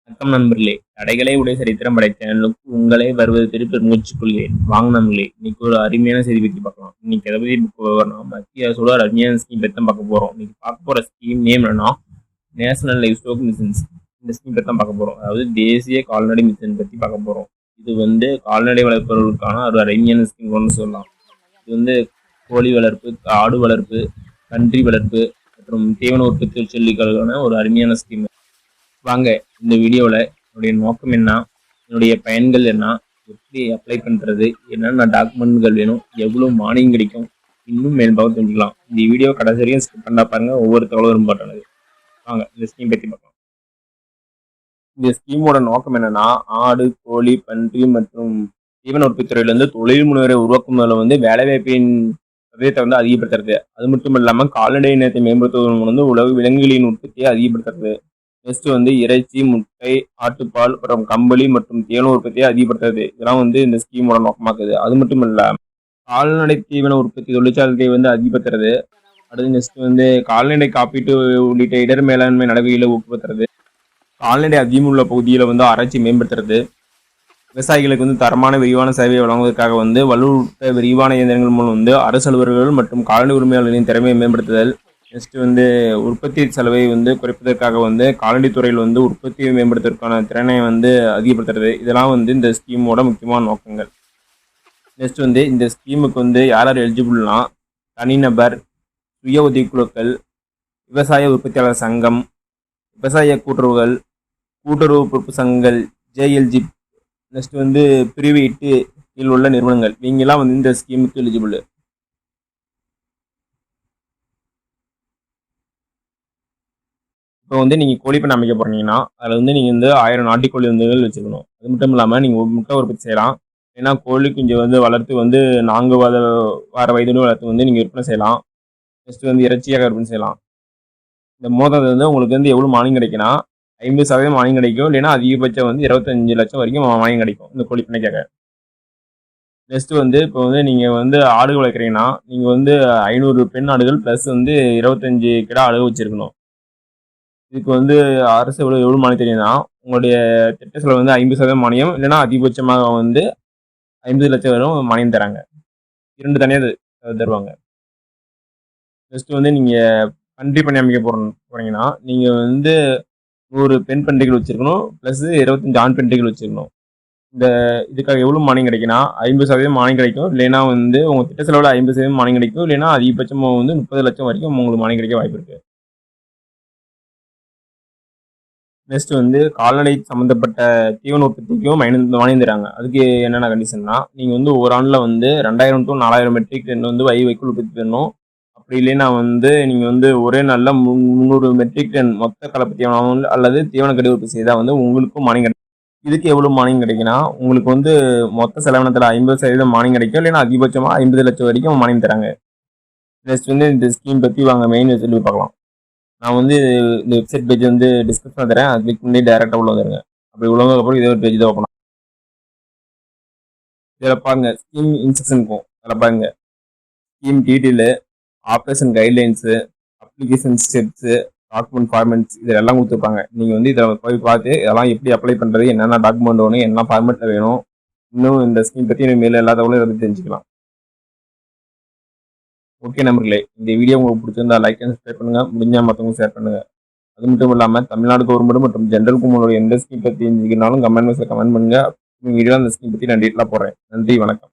வணக்கம் நண்பர்களே. தடைகளை உடைய சரித்திரம் படைத்த சேனலுக்கு உங்களை வருவதற்கு பெருமூச்சுக் கொள்கிறேன். வாங்க நண்பர்களே, இன்னைக்கு ஒரு அருமையான செய்தி பத்தி பார்க்கலாம். இன்னைக்கு எதை பத்தி வரணும், மத்திய அரசோட ஒரு அருமையான ஸ்கீம் பத்தி தான் பார்க்க போறோம். இன்னைக்கு பார்க்க போற ஸ்கீம் நேம் என்னன்னா நேஷனல் லைவ் ஸ்டாக் மிஷன்ஸ். இந்த ஸ்கீம் பத்தி தான் பார்க்க போறோம். அதாவது தேசிய கால்நடை மிஷன் பத்தி பார்க்க போறோம். இது கால்நடை வளர்ப்பவர்களுக்கான ஒரு அருமையான ஸ்கீம் சொல்லலாம். இது கோழி வளர்ப்பு, ஆடு வளர்ப்பு, கன்றி வளர்ப்பு மற்றும் தீவன உற்பத்தி தொழிற்சாலைகளுக்கான ஒரு அருமையான ஸ்கீம். வாங்க, இந்த வீடியோவில் என்னுடைய நோக்கம் என்ன, என்னுடைய பயன்கள் என்ன, எப்படி அப்ளை பண்ணுறது, என்னென்ன டாக்குமெண்ட்கள் வேணும், எவ்வளோ மானியம் கிடைக்கும், இன்னும் மேல்பாக தெரிஞ்சுக்கலாம். இந்த வீடியோ கடைசி வரையும் ஸ்கிப் பண்ணா பாருங்க, ஒவ்வொரு தகவலும் இம்பார்ட்டன்ட். வாங்க இந்த ஸ்கீம் பற்றி பார்க்கலாம். இந்த ஸ்கீமோட நோக்கம் என்னன்னா, ஆடு, கோழி, பன்றி மற்றும் தீவன உற்பத்தி துறையிலிருந்து தொழில் முனைவரை உருவாக்கும் வேலைவாய்ப்பின் சதவீதத்தை அதிகப்படுத்துறது. அது மட்டும் இல்லாமல் கால்நடை இனத்தை மேம்படுத்துவதன் உலக விலங்குகளின் உற்பத்தியை அதிகப்படுத்துறது. நெக்ஸ்ட் இறைச்சி, முட்டை, ஆட்டுப்பால், அப்புறம் கம்பளி மற்றும் தீவன உற்பத்தியை அதிகப்படுத்துறது. இதெல்லாம் இந்த ஸ்கீமோட நோக்கமாக்குது. அது மட்டும் இல்ல, கால்நடை தீவன உற்பத்தி தொழிற்சாலையை அதிகப்படுத்துறது. அடுத்து நெக்ஸ்ட் கால்நடை காப்பீட்டு உள்ளிட்ட இடர் மேலாண்மை நடவடிக்கைகளை ஊக்குவித்துறது. கால்நடை அதிகம் உள்ள பகுதியில் ஆராய்ச்சி மேம்படுத்துறது. விவசாயிகளுக்கு தரமான விரிவான சேவையை வழங்குவதற்காக வலுவூட்ட விரிவான இயந்திரங்கள் மூலம் அரசு அலுவலர்கள் மற்றும் கால்நடை உரிமையாளர்களின் திறமையை மேம்படுத்துதல். நெக்ஸ்ட் உற்பத்தி செலவை குறைப்பதற்காக கால்நடைத்துறையில் உற்பத்தியை மேம்படுத்துவதற்கான திறனை அதிகப்படுத்துறது. இதெல்லாம் இந்த ஸ்கீமோட முக்கியமான நோக்கங்கள். நெக்ஸ்ட் இந்த ஸ்கீமுக்கு யார் யார் எலிஜிபிள்னா, தனிநபர், சுய உதவிக்குழுக்கள், விவசாய உற்பத்தியாளர் சங்கம், விவசாய கூட்டுறவுகள், கூட்டுறவு பொறுப்பு சங்கங்கள், JLG, நெக்ஸ்ட் பிரிவு 8 கீழ் உள்ள நிறுவனங்கள், இவங்கெல்லாம் இந்த ஸ்கீமுக்கு எலிஜிபிள். இப்போ நீங்கள் கோழி பண்ணை அமைக்க போறீங்கன்னா அதில் நீங்கள் 1000 நாட்டுக்கோழி வச்சுக்கணும். அது மட்டும் இல்லாமல் நீங்கள் முட்டை உற்பத்தி செய்யலாம். ஏன்னா கோழி குஞ்சு வளர்த்து 4 வார வயது வளர்த்து நீங்கள் விற்பனை செய்யலாம். நெக்ஸ்ட் இறைச்சியாக விற்பனை செய்யலாம். இந்த மோதல் உங்களுக்கு எவ்வளோ மானியம் கிடைக்குன்னா 50% மானியம் கிடைக்கும். இல்லைன்னா அதிகபட்சம் 25 லட்சம் வரைக்கும் மானியம் கிடைக்கும் இந்த கோழி பண்ணைக்காக. நெக்ஸ்ட் இப்போ நீங்கள் ஆடு வளர்க்குறீங்கன்னா நீங்கள் 500 பெண் ஆடுகள் ப்ளஸ் 25 கிடா ஆடுகள் வச்சுருக்கணும். இதுக்கு அரசு எவ்வளோ மானியம் தெரியும்னா, உங்களுடைய திட்ட செலவு 50% மானியம், இல்லைன்னா அதிகபட்சமாக 50 லட்சம் வரும் மானியம் தராங்க. 2 தனியாக தருவாங்க. நெக்ஸ்ட் நீங்கள் பன்றி பண்ணை அமைக்க போறீங்கன்னா நீங்கள் 100 பெண் பன்றிகள் வச்சிருக்கணும், ப்ளஸ் 25 ஆண் பன்றிகள் வச்சிருக்கணும். இதுக்காக எவ்வளோ மானியம் கிடைக்குன்னா 50% மானியம் கிடைக்கும். இல்லைன்னா உங்கள் திட்ட செலவில் 50% மானியம் கிடைக்கும். இல்லைன்னா அதிகபட்சம் 30 லட்சம் வரைக்கும் உங்களுக்கு மானியம் கிடைக்க வாய்ப்பு இருக்கு. நெக்ஸ்ட் கால்நடை சம்மந்தப்பட்ட தீவன உற்பத்திக்கும் மானியம் தராங்க. அதுக்கு என்னென்ன கண்டிஷன்னா, நீங்கள் ஒரு ஆண்டில் 2000 to 4000 மெட்ரிக் டன் வைக்கோல் உற்பத்தி பண்ணணும். அப்படி இல்லைன்னா நீங்கள் ஒரே நாளில் 300 மெட்ரிக் டன் மொத்த கலப்பு தீவனம் அல்லது தீவன கடி உற்பத்தி செய்தால் உங்களுக்கும் மானியம் கிடைக்கும். இதுக்கு எவ்வளோ மானியம் கிடைக்குன்னா, உங்களுக்கு மொத்த செலவினத்தில் 50% மானியம் கிடைக்கும். இல்லைன்னா அதிகபட்சமாக 50 லட்சம் வரைக்கும் மானியம் தராங்க. நெக்ஸ்ட் இந்த ஸ்கீம் பற்றி வாங்க மெயின் சொல்லி பார்க்கலாம். நான் இந்த வெப்சைட் பேஜ் டிஸ்கிரிப்ஷன் தரேன். அது கிளிக் பண்ணி டேரெக்டாக உள்ள வந்துருங்க. அப்படி உள்ளதுக்கப்புறம் இதே ஒரு பேஜ் தான் ஓப்பன். இதில் பாருங்க, ஸ்கீம் இன்ஸ்ட்ரக்ஷன் இருக்கும். அதில் பாருங்க, scheme detail, operation guidelines, application steps, document formats, இதெல்லாம் கொடுத்துருப்பாங்க. நீங்கள் இதில் போய் பார்த்து இதெல்லாம் எப்படி அப்ளை பண்ணுறது, என்னென்ன டாக்குமெண்ட் வேணும், என்ன ஃபார்மெட்டில் வேணும், இன்னும் இந்த ஸ்கீம் பற்றி மேலே எல்லா தகவலும் பற்றி தெரிஞ்சுக்கலாம். ஓகே நண்பர்களே, இந்த வீடியோ உங்களுக்கு பிடிச்சிருந்தா லைக் அண்ட் சப்ஸ்கிரைப் பண்ணுங்க. முடிஞ்சா மற்றவங்க ஷேர் பண்ணுங்க. அது மட்டும் இல்லாமல் தமிழ்நாடு கவர்மெண்ட் மற்றும் ஜென்ரல் குழுவோட எந்த ஸ்கீம் பற்றி தெரிஞ்சுக்கனாலும் கமெண்ட் பாக்ஸில் கமெண்ட் பண்ணுங்க. வீடியோ அந்த ஸ்கீம் பற்றி நான் டீட்டெயிலாக போடுறேன். நன்றி, வணக்கம்.